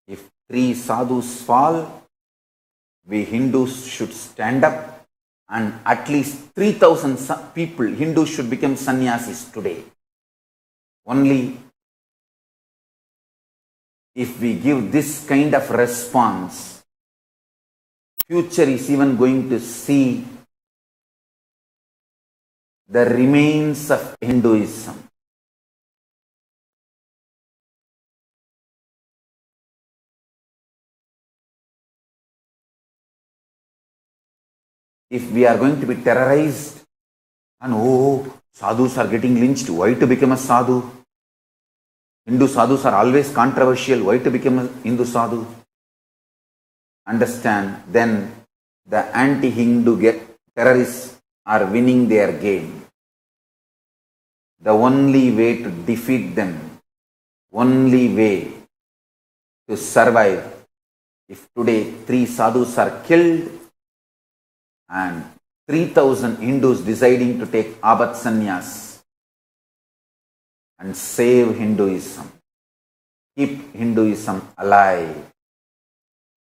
If three sadhus fall, we Hindus should stand up and at least 3,000 people, Hindus should become sannyasis today. Only if we give this kind of response, future is even going to see the remains of Hinduism. If we are going to be terrorized and sadhus are getting lynched, why to become a sadhu? Hindu sadhus are always controversial, why to become a Hindu sadhu? Understand, then the anti-Hindu terrorists are winning their game. The only way to defeat them, only way to survive, if today 3 sadhus are killed and 3,000 Hindus deciding to take Abhat Sannyas and save Hinduism, keep Hinduism alive,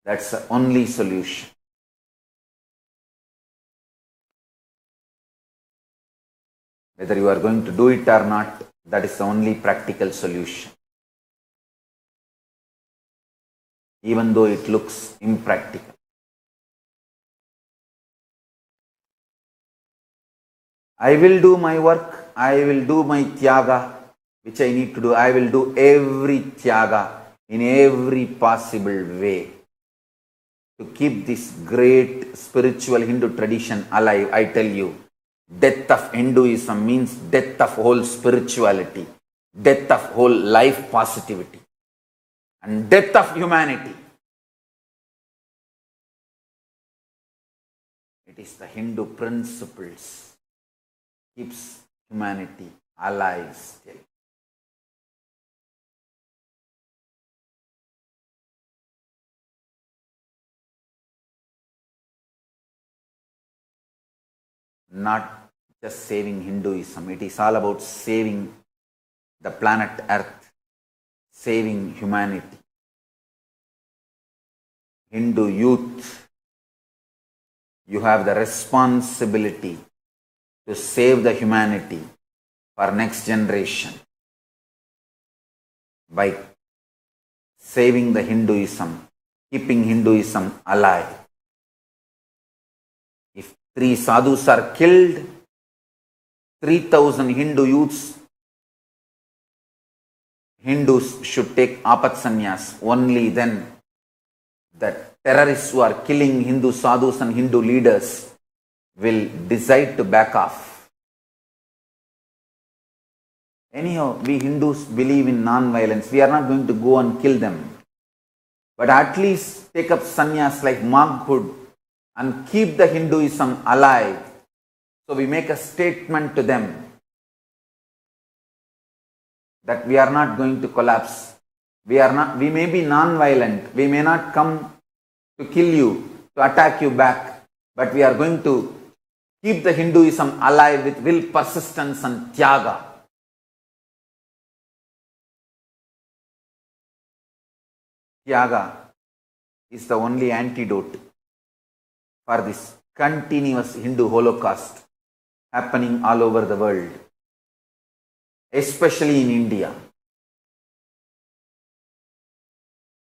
that's the only solution. Whether you are going to do it or not, that is the only practical solution. Even though it looks impractical. I will do my work, I will do my tyaga, which I need to do. I will do every tyaga in every possible way to keep this great spiritual Hindu tradition alive. I tell you, death of Hinduism means death of whole spirituality, death of whole life positivity, and death of humanity. It is the Hindu principles keeps humanity alive still. Not just saving Hinduism, it is all about saving the planet Earth, saving humanity. Hindu youth, you have the responsibility to save the humanity for next generation by saving the Hinduism, keeping Hinduism alive. If 3 sadhus are killed, 3,000 Hindu youths, Hindus should take Apat Sannyas. Only then the terrorists who are killing Hindu sadhus and Hindu leaders will decide to back off. Anyhow, we Hindus believe in non-violence. We are not going to go and kill them. But at least take up sannyas like monkhood and keep the Hinduism alive. So we make a statement to them that we are not going to collapse. We may be non-violent. We may not come to kill you, to attack you back. But we are going to keep the Hinduism alive with will, persistence and tyaga. Tyaga is the only antidote for this continuous Hindu Holocaust happening all over the world, especially in India.